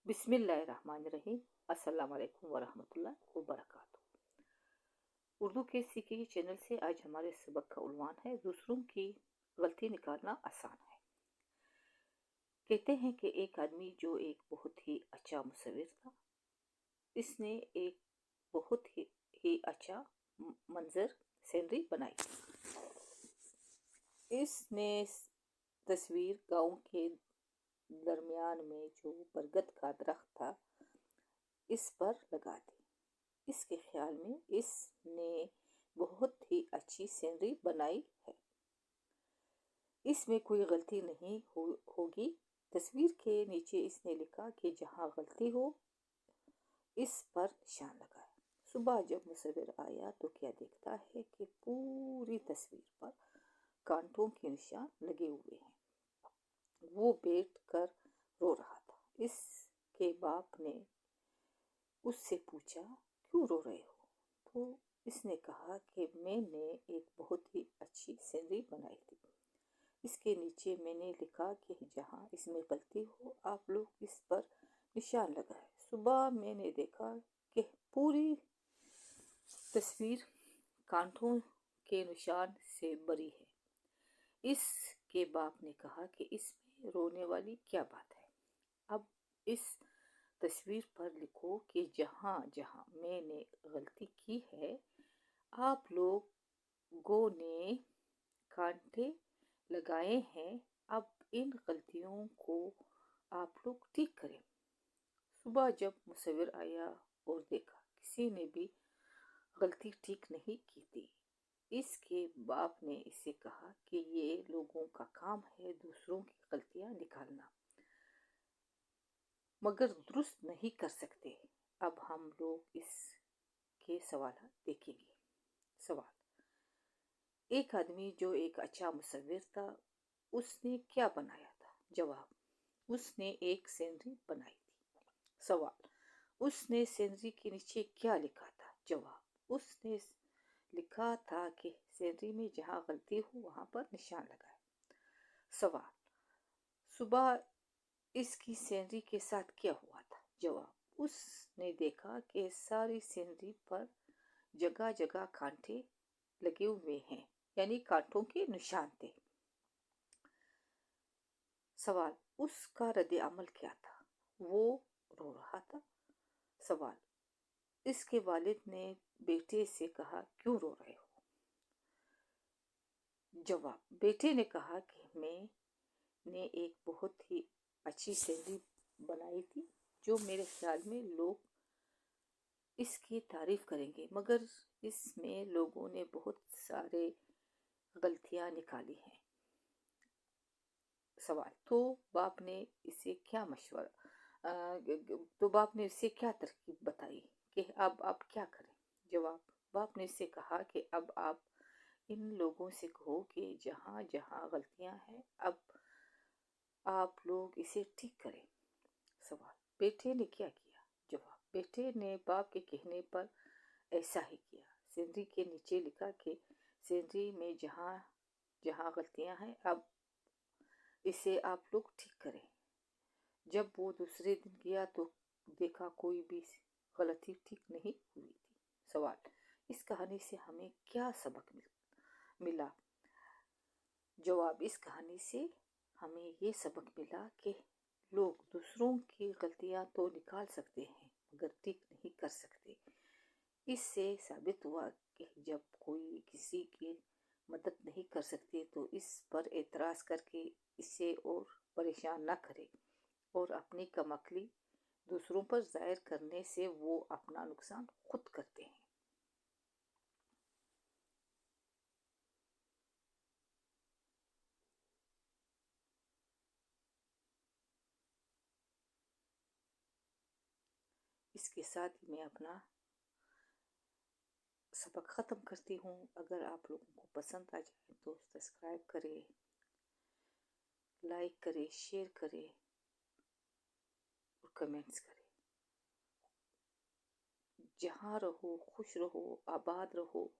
बिस्मिल्लाहिर्रहमानिर्रहीम। अस्सलाम वालेकुम वरहमतुल्लाहि वबरकातुहू। उर्दू के सीखे चैनल से आज हमारे सबक का उन्वान है दूसरों की गलती निकालना आसान है। कहते हैं कि एक आदमी जो एक बहुत ही अच्छा मुसव्विर था, इसने एक बहुत ही अच्छा मंजर सीनरी बनाई। इसने तस्वीर गांव के दरमियान में जो बरगद का दरख्त था इस पर लगा दी। इसके ख्याल में इसने बहुत ही अच्छी सीनरी बनाई है, इसमें कोई गलती नहीं होगी। तस्वीर के नीचे इसने लिखा कि जहाँ गलती हो इस पर निशान लगाए। सुबह जब मुसव्विर आया तो क्या देखता है कि पूरी तस्वीर पर कांटों के निशान लगे हुए हैं। वो बैठ कर रो रहा था। इसके बाप ने उससे पूछा, क्यों रो रहे हो? तो इसने कहा कि मैंने एक बहुत ही अच्छी सीनरी बनाई थी, इसके नीचे मैंने लिखा कि जहाँ इसमें गलती हो आप लोग इस पर निशान लगाए। सुबह मैंने देखा कि पूरी तस्वीर कांटों के निशान से भरी है। इसके बाप ने कहा कि इसमें रोने वाली क्या बात है? अब इस तस्वीर पर लिखो कि जहाँ जहाँ मैंने गलती की है आप लोगों ने कांटे लगाए हैं। अब इन गलतियों को आप लोग ठीक करें। सुबह जब मुसव्विर आया और देखा किसी ने भी गलती ठीक नहीं की थी, इसके बाप ने इसे कहा कि ये लोगों का काम है दूसरों की गलतियां निकालना, मगर दुरुस्त नहीं कर सकते। अब हम लोग इसके सवाल देखेंगे। सवाल: एक आदमी जो एक अच्छा मुसव्विर था, उसने क्या बनाया था? जवाब: उसने एक सीनरी बनाई थी। सवाल: उसने सीनरी के नीचे क्या लिखा था? जवाब: उसने लिखा था कि सीनरी में जहाँ गलती हो वहां पर निशान लगाए। सवाल: सुबह इसकी सीनरी के साथ क्या हुआ था? जवाब: उसने देखा कि सारी सीनरी पर जगह जगह कांटे लगे हुए हैं, यानी कांटों के निशान थे। सवाल: उसका रद्द अमल क्या था? वो रो रहा था। सवाल: इसके वालिद ने बेटे से कहा, क्यों रो रहे हो? जवाब: बेटे ने कहा कि मैंने एक बहुत ही अच्छी सीनरी बनाई थी, जो मेरे ख्याल में लोग इसकी तारीफ करेंगे, मगर इसमें लोगों ने बहुत सारे गलतियां निकाली हैं। सवाल: तो बाप ने इसे क्या तरकीब बताई कि अब आप क्या करें? जवाब: बाप ने इससे कहा कि अब आप इन लोगों से कहो कि जहाँ जहाँ गलतियां हैं अब आप लोग इसे ठीक करें। सवाल: बेटे ने क्या किया? जवाब: बेटे ने बाप के कहने पर ऐसा ही किया। सीनरी के नीचे लिखा कि सीनरी में जहाँ जहाँ गलतियां हैं अब इसे आप लोग ठीक करें। जब वो दूसरे दिन गया तो देखा कोई भी गलती ठीक नहीं हुई थी। सवाल: इस कहानी से हमें क्या सबक मिला? जवाब: इस कहानी से हमें ये सबक मिला कि लोग दूसरों की गलतियां तो निकाल सकते हैं मगर ठीक नहीं कर सकते। इससे साबित हुआ कि जब कोई किसी की मदद नहीं कर सकते तो इस पर एतराज़ करके इसे और परेशान न करे और अपनी कमअक्ली दूसरों पर जाहिर करने से वो अपना नुकसान खुद करते हैं। इसके साथ ही मैं अपना सबक ख़त्म करती हूँ। अगर आप लोगों को पसंद आ जाए तो सब्सक्राइब करें, लाइक करें, शेयर करें और कमेंट्स करें। जहाँ रहो खुश रहो, आबाद रहो,